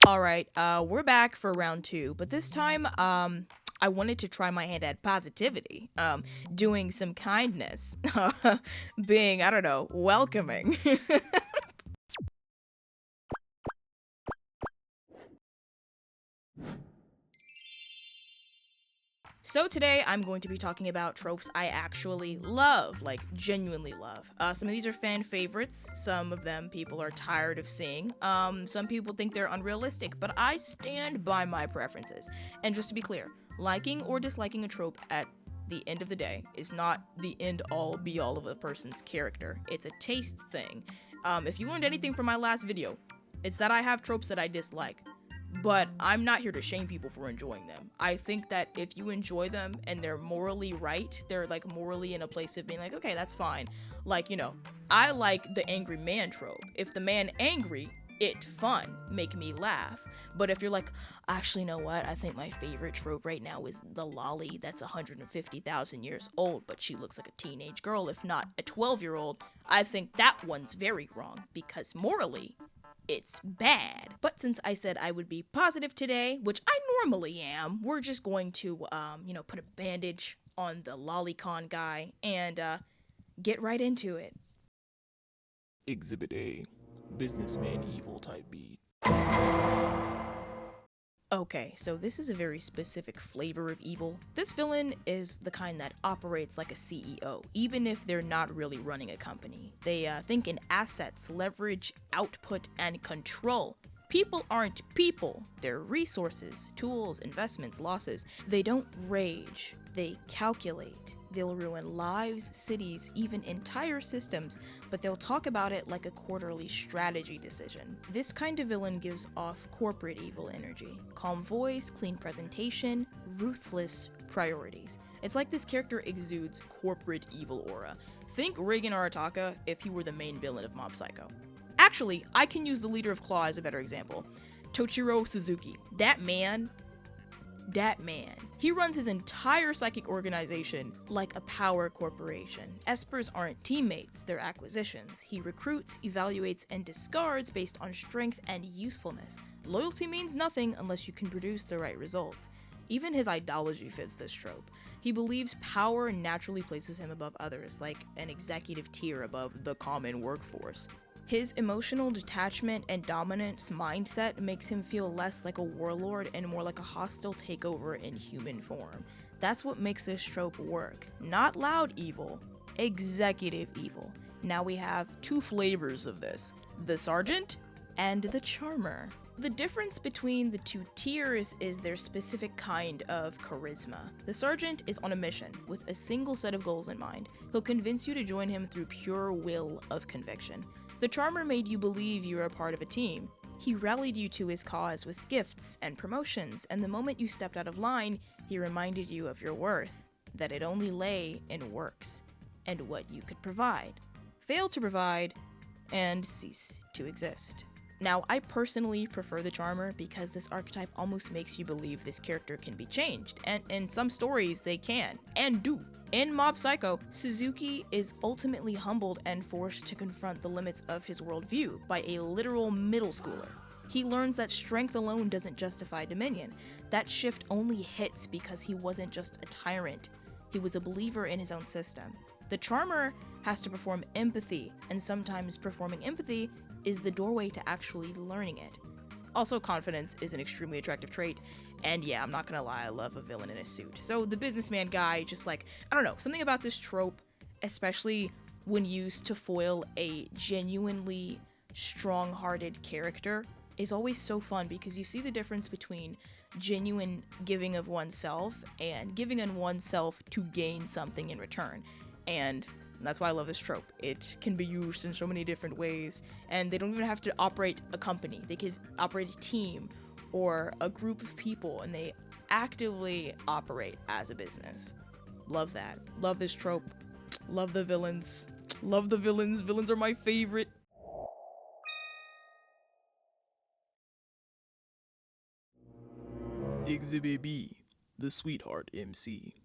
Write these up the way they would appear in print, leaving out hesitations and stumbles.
Alright, we're back for round 2, but this time, I wanted to try my hand at positivity, doing some kindness, being, I don't know, welcoming. So today I'm going to be talking about tropes I actually love, like genuinely love. Some of these are fan favorites, some of them people are tired of seeing, some people think they're unrealistic, but I stand by my preferences. And just to be clear, liking or disliking a trope at the end of the day is not the end all be all of a person's character. It's a taste thing. If you learned anything from my last video, it's that I have tropes that I dislike. But I'm not here to shame people for enjoying them. I think that if you enjoy them and they're morally right, they're like morally in a place of being like, okay, that's fine. Like, you know, I like the angry man trope. If the man angry, it fun, make me laugh. But if you're like, actually, you know what? I think my favorite trope right now is the lolly that's 150,000 years old, but she looks like a teenage girl, if not a 12-year-old. I think that one's very wrong because morally, it's bad. But since I said I would be positive today, which I normally am, we're just going to, put a bandage on the lolicon guy and, get right into it. Exhibit A, businessman evil type beat. Okay, so this is a very specific flavor of evil. This villain is the kind that operates like a CEO, even if they're not really running a company. They think in assets, leverage, output, and control. People aren't people, they're resources, tools, investments, losses. They don't rage, they calculate. They'll ruin lives, cities, even entire systems, but they'll talk about it like a quarterly strategy decision. This kind of villain gives off corporate evil energy. Calm voice, clean presentation, ruthless priorities. It's like this character exudes corporate evil aura. Think Reigen Arataka if he were the main villain of Mob Psycho. Actually, I can use the leader of Claw as a better example. Tochiro Suzuki. That man. He runs his entire psychic organization like a power corporation. Espers aren't teammates, they're acquisitions. He recruits, evaluates, and discards based on strength and usefulness. Loyalty means nothing unless you can produce the right results. Even his ideology fits this trope. He believes power naturally places him above others, like an executive tier above the common workforce. His emotional detachment and dominance mindset makes him feel less like a warlord and more like a hostile takeover in human form. That's what makes this trope work. Not loud evil, executive evil. Now we have two flavors of this, the sergeant and the charmer. The difference between the two tiers is their specific kind of charisma. The sergeant is on a mission with a single set of goals in mind. He'll convince you to join him through pure will of conviction. The charmer made you believe you were a part of a team. He rallied you to his cause with gifts and promotions, and the moment you stepped out of line, he reminded you of your worth, that it only lay in works, and what you could provide. Fail to provide, and cease to exist. Now, I personally prefer the charmer because this archetype almost makes you believe this character can be changed, and in some stories they can, and do. In Mob Psycho, Suzuki is ultimately humbled and forced to confront the limits of his worldview by a literal middle schooler. He learns that strength alone doesn't justify dominion. That shift only hits because he wasn't just a tyrant, he was a believer in his own system. The charmer has to perform empathy, and sometimes performing empathy is the doorway to actually learning it. Also, confidence is an extremely attractive trait, and yeah, I'm not gonna lie, I love a villain in a suit. So the businessman guy, just like, I don't know, something about this trope, especially when used to foil a genuinely strong-hearted character, is always so fun because you see the difference between genuine giving of oneself and giving in oneself to gain something in return. And that's why I love this trope. It can be used in so many different ways, and they don't even have to operate a company. They could operate a team or a group of people, and they actively operate as a business. Love that. Love this trope. Love the villains. Love the villains. Villains are my favorite. Exhibit B, the sweetheart MC.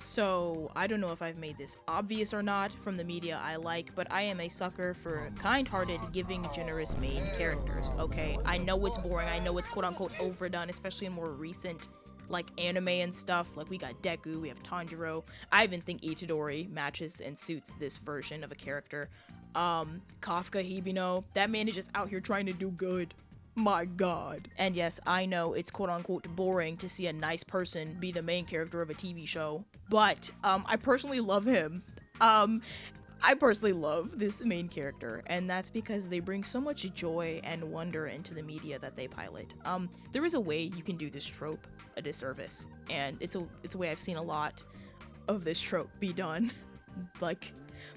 So, I don't know if I've made this obvious or not from the media I like, but I am a sucker for kind-hearted, giving, generous main characters, okay? I know it's boring, I know it's quote-unquote overdone, especially in more recent, like, anime and stuff. Like, we got Deku, we have Tanjiro. I even think Itadori matches and suits this version of a character. Kafka Hibino, that man is just out here trying to do good. My god. And yes, I know it's quote-unquote boring to see a nice person be the main character of a TV show, but I personally love him. I personally love this main character, and that's because they bring so much joy and wonder into the media that they pilot. There is a way you can do this trope a disservice, and it's a way I've seen a lot of this trope be done, like,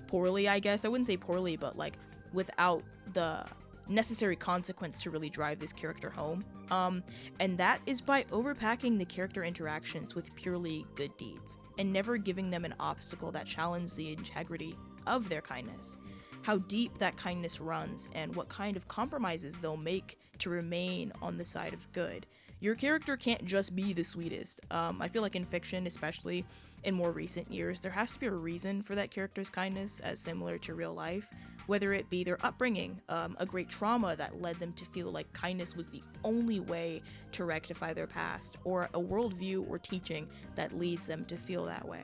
poorly, I guess. I wouldn't say poorly, but like without the necessary consequence to really drive this character home. And that is by overpacking the character interactions with purely good deeds, and never giving them an obstacle that challenges the integrity of their kindness. How deep that kindness runs, and what kind of compromises they'll make to remain on the side of good. Your character can't just be the sweetest. I feel like in fiction, especially in more recent years, there has to be a reason for that character's kindness, as similar to real life. Whether it be their upbringing, a great trauma that led them to feel like kindness was the only way to rectify their past, or a worldview or teaching that leads them to feel that way.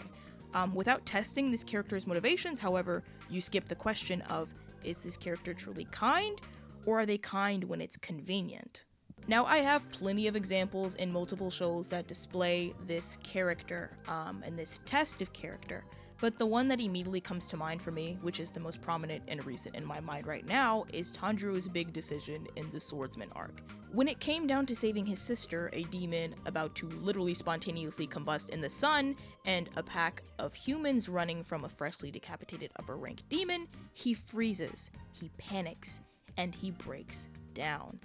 Without testing this character's motivations, however, you skip the question of, is this character truly kind, or are they kind when it's convenient? Now, I have plenty of examples in multiple shows that display this character, and this test of character. But the one that immediately comes to mind for me, which is the most prominent and recent in my mind right now, is Tanjiro's big decision in the Swordsman arc. When it came down to saving his sister, a demon about to literally spontaneously combust in the sun, and a pack of humans running from a freshly decapitated upper rank demon, he freezes, he panics, and he breaks down.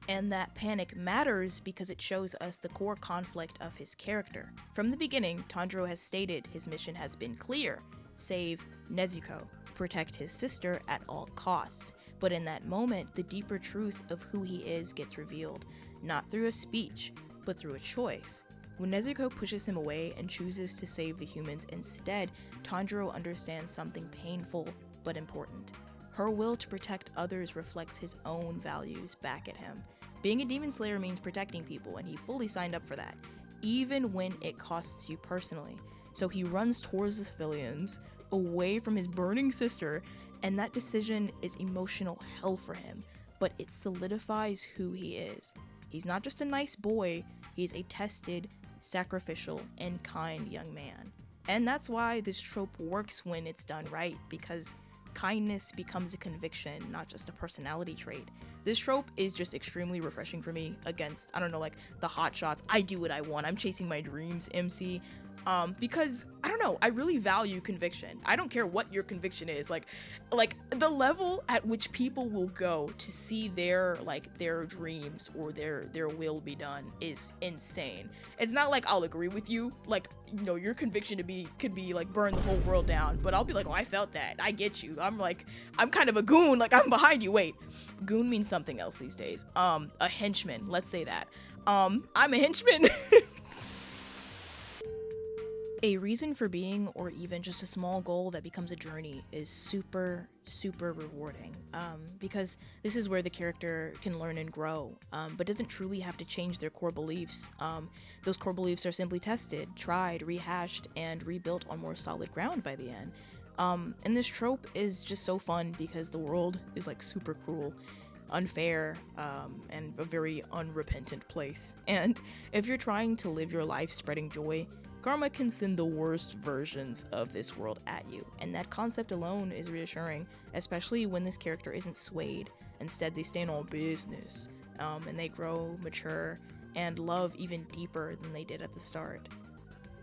And that panic matters because it shows us the core conflict of his character. From the beginning, Tanjiro has stated his mission has been clear: save Nezuko, protect his sister at all costs. But in that moment, the deeper truth of who he is gets revealed, not through a speech, but through a choice. When Nezuko pushes him away and chooses to save the humans instead, Tanjiro understands something painful but important. Her will to protect others reflects his own values back at him. Being a demon slayer means protecting people, and he fully signed up for that, even when it costs you personally. So he runs towards the civilians, away from his burning sister, and that decision is emotional hell for him, but it solidifies who he is. He's not just a nice boy, he's a tested, sacrificial, and kind young man. And that's why this trope works when it's done right, because kindness becomes a conviction, not just a personality trait. This trope is just extremely refreshing for me against, I don't know, like the hot shots, I do what I want, I'm chasing my dreams MC. Because I don't know, I really value conviction. I don't care what your conviction is. Like the level at which people will go to see their dreams or their will be done is insane. It's not like I'll agree with you, like, you know, your conviction could be like burn the whole world down, but I'll be like, oh, I felt that, I get you. I'm kind of a goon, like I'm behind you. Wait, goon means something else these days. A henchman, let's say that. I'm a henchman. A reason for being, or even just a small goal that becomes a journey, is super, super rewarding. Because this is where the character can learn and grow, but doesn't truly have to change their core beliefs. Those core beliefs are simply tested, tried, rehashed, and rebuilt on more solid ground by the end. And this trope is just so fun because the world is like super cruel, unfair, and a very unrepentant place. And if you're trying to live your life spreading joy, karma can send the worst versions of this world at you, and that concept alone is reassuring, especially when this character isn't swayed. Instead, they stand on business, and they grow, mature, and love even deeper than they did at the start.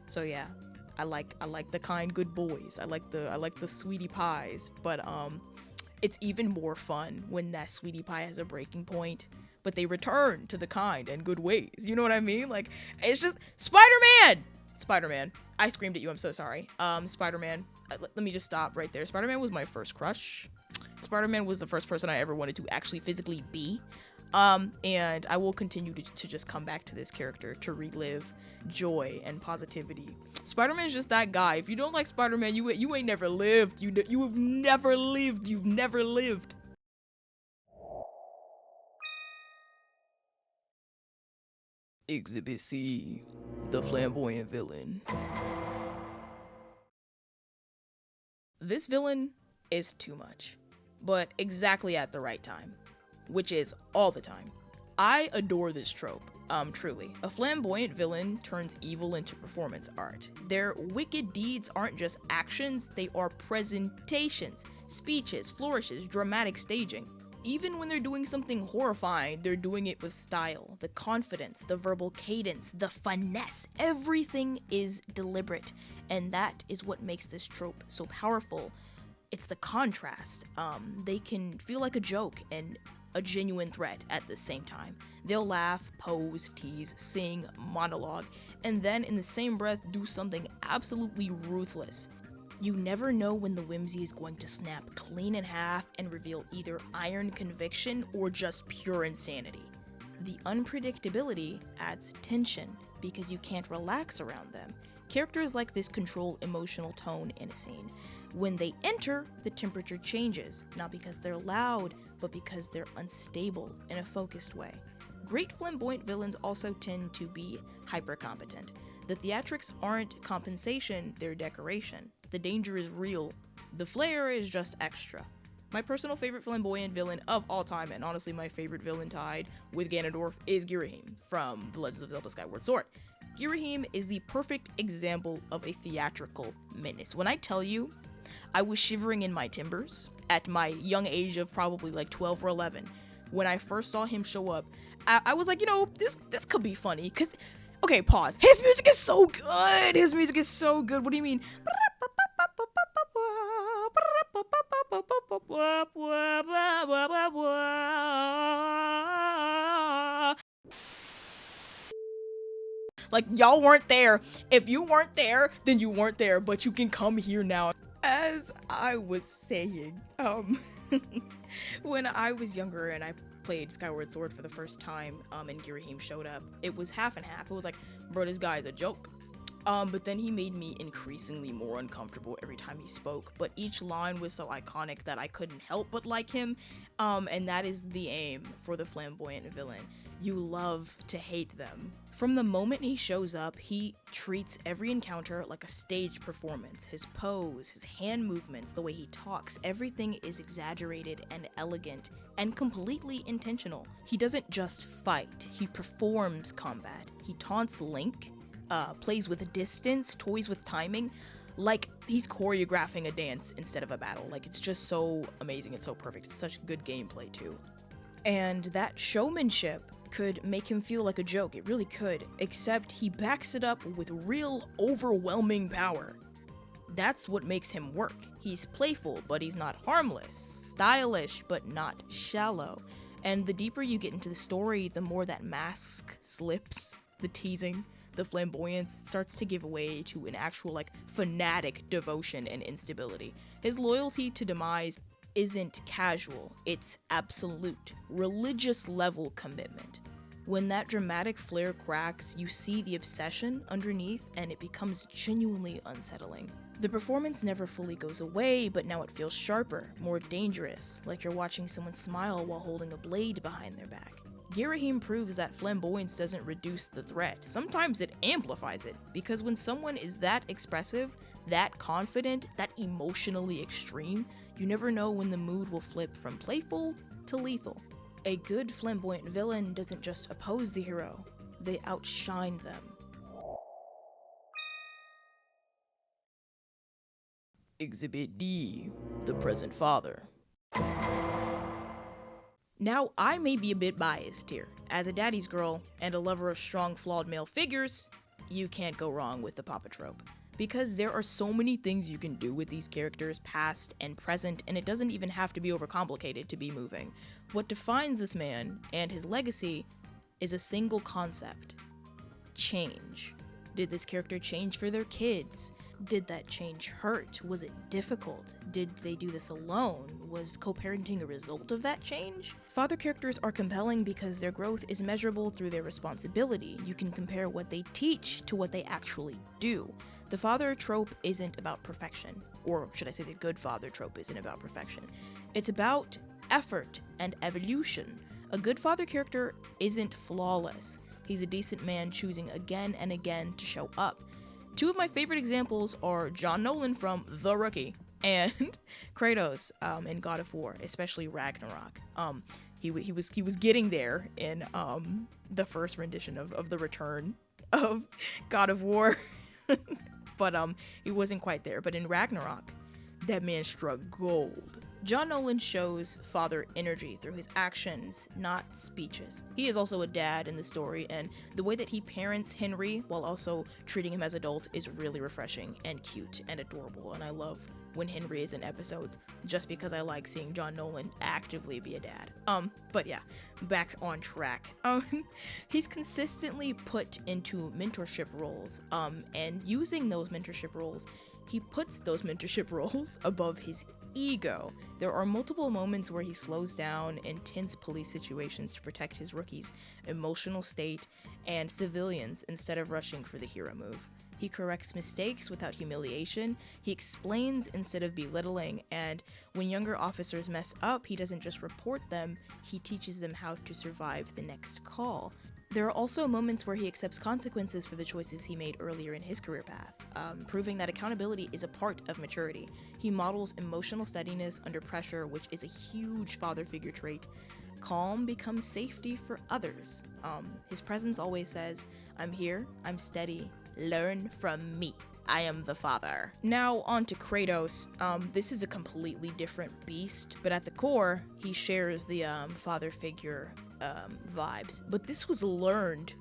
So yeah, I like the kind good boys. I like the sweetie pies, but it's even more fun when that sweetie pie has a breaking point, but they return to the kind and good ways. You know what I mean? Like, it's just Spider-Man. I screamed at you, I'm so sorry. Spider-Man, let me just stop right there. Spider-Man was my first crush. Spider-Man was the first person I ever wanted to actually physically be. And I will continue to just come back to this character to relive joy and positivity. Spider-Man is just that guy. If you don't like Spider-Man, you ain't never lived. You have never lived. You've never lived. Exhibit C, the flamboyant villain. This villain is too much, but exactly at the right time, which is all the time. I adore this trope, truly. A flamboyant villain turns evil into performance art. Their wicked deeds aren't just actions, they are presentations, speeches, flourishes, dramatic staging. Even when they're doing something horrifying, they're doing it with style. The confidence, the verbal cadence, the finesse, everything is deliberate. And that is what makes this trope so powerful. It's the contrast. They can feel like a joke and a genuine threat at the same time. They'll laugh, pose, tease, sing, monologue, and then in the same breath do something absolutely ruthless. You never know when the whimsy is going to snap clean in half and reveal either iron conviction or just pure insanity. The unpredictability adds tension because you can't relax around them. Characters like this control emotional tone in a scene. When they enter, the temperature changes, not because they're loud, but because they're unstable in a focused way. Great flamboyant villains also tend to be hyper-competent. The theatrics aren't compensation, they're decoration. The danger is real. The flair is just extra. My personal favorite flamboyant villain of all time, and honestly my favorite villain tied with Ganondorf, is Girahim from The Legend of Zelda Skyward Sword. Girahim is the perfect example of a theatrical menace. When I tell you, I was shivering in my timbers at my young age of probably like 12 or 11. When I first saw him show up, I was like, this could be funny. Cause, okay, pause. His music is so good. His music is so good. What do you mean? Like, y'all weren't there. If you weren't there, then you weren't there, but you can come here now. As I was saying, when I was younger and I played Skyward Sword for the first time, and Girahim showed up, it was half and half. It was like, bro, this guy's a joke. But then he made me increasingly more uncomfortable every time he spoke, but each line was so iconic that I couldn't help but like him, and that is the aim for the flamboyant villain. You love to hate them. From the moment he shows up, he treats every encounter like a stage performance. His pose, his hand movements, the way he talks, everything is exaggerated and elegant and completely intentional. He doesn't just fight, he performs combat. He taunts Link, plays with distance, toys with timing, like he's choreographing a dance instead of a battle. Like, it's just so amazing, it's so perfect. It's such good gameplay too. And that showmanship could make him feel like a joke, it really could, except he backs it up with real overwhelming power. That's what makes him work. He's playful, but he's not harmless, stylish, but not shallow. And the deeper you get into the story, the more that mask slips, the teasing, the flamboyance starts to give way to an actual, like, fanatic devotion and instability. His loyalty to Demise isn't casual, it's absolute, religious level commitment. When that dramatic flare cracks, you see the obsession underneath and it becomes genuinely unsettling. The performance never fully goes away, but now it feels sharper, more dangerous, like you're watching someone smile while holding a blade behind their back. Girahim proves that flamboyance doesn't reduce the threat, sometimes it amplifies it, because when someone is that expressive, that confident, that emotionally extreme, you never know when the mood will flip from playful to lethal. A good flamboyant villain doesn't just oppose the hero, they outshine them. Exhibit D, the present father. Now, I may be a bit biased here. As a daddy's girl and a lover of strong, flawed male figures, you can't go wrong with the Papa trope. Because there are so many things you can do with these characters, past and present, and it doesn't even have to be overcomplicated to be moving. What defines this man and his legacy is a single concept: change. Did this character change for their kids? Did that change hurt? Was it difficult? Did they do this alone? Was co-parenting a result of that change? Father characters are compelling because their growth is measurable through their responsibility. You can compare what they teach to what they actually do. The father trope isn't about perfection, or should I say the good father trope isn't about perfection. It's about effort and evolution. A good father character isn't flawless. He's a decent man choosing again and again to show up. Two of my favorite examples are John Nolan from The Rookie and Kratos in God of War, especially Ragnarok. He was getting there in the first rendition of the Return of God of War, but he wasn't quite there. But in Ragnarok, that man struck gold. John Nolan shows father energy through his actions, not speeches. He is also a dad in the story, and the way that he parents Henry while also treating him as an adult is really refreshing and cute and adorable, and I love when Henry is in episodes, just because I like seeing John Nolan actively be a dad. But yeah, back on track. He's consistently put into mentorship roles, and using those mentorship roles, he puts those mentorship roles above his ego. There are multiple moments where he slows down in tense police situations to protect his rookie's emotional state and civilians instead of rushing for the hero move. He corrects mistakes without humiliation, he explains instead of belittling, and when younger officers mess up, he doesn't just report them, he teaches them how to survive the next call. There are also moments where he accepts consequences for the choices he made earlier in his career path, proving that accountability is a part of maturity. He models emotional steadiness under pressure, which is a huge father figure trait. Calm becomes safety for others. His presence always says, "I'm here, I'm steady, learn from me. I am the father." Now on to Kratos. This is a completely different beast, but at the core, he shares the father figure vibes. But this was learned.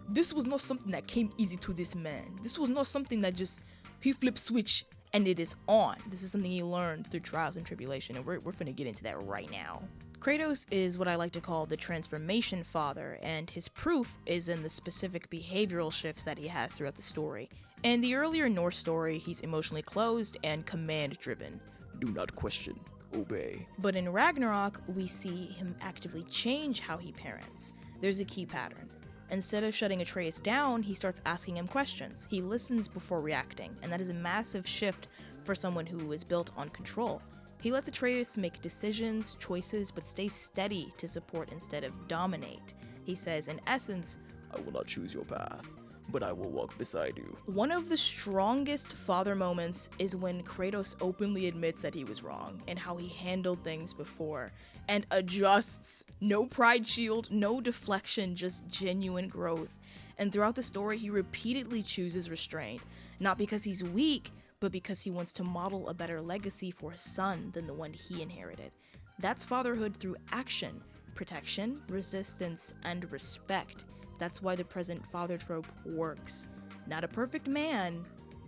This was not something that came easy to this man. This was not something that just, he flipped switch and it is on. This is something he learned through trials and tribulation, and we're finna get into that right now. Kratos is what I like to call the transformation father, and his proof is in the specific behavioral shifts that he has throughout the story. In the earlier Norse story, he's emotionally closed and command-driven. Do not question, obey. But in Ragnarok, we see him actively change how he parents. There's a key pattern. Instead of shutting Atreus down, he starts asking him questions. He listens before reacting, and that is a massive shift for someone who is built on control. He lets Atreus make decisions, choices, but stays steady to support instead of dominate. He says, in essence, I will not choose your path, but I will walk beside you. One of the strongest father moments is when Kratos openly admits that he was wrong and how he handled things before and adjusts. No pride shield, no deflection, just genuine growth. And throughout the story, he repeatedly chooses restraint, not because he's weak, but because he wants to model a better legacy for his son than the one he inherited. That's fatherhood through action, protection, resistance, and respect. That's why the present father trope works. Not a perfect man,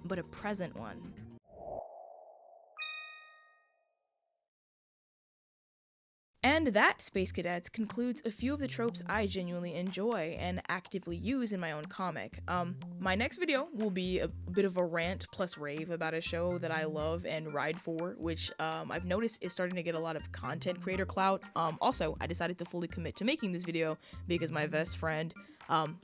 but a present one. And that, Space Cadets, concludes a few of the tropes I genuinely enjoy and actively use in my own comic. My next video will be a bit of a rant plus rave about a show that I love and ride for, which I've noticed is starting to get a lot of content creator clout. Also, I decided to fully commit to making this video because my best friend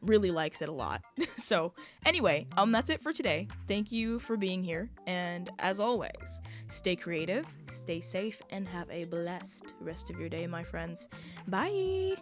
really likes it a lot. So anyway, that's it for today. Thank you for being here, and as always, stay creative, stay safe, and have a blessed rest of your day, my friends. Bye!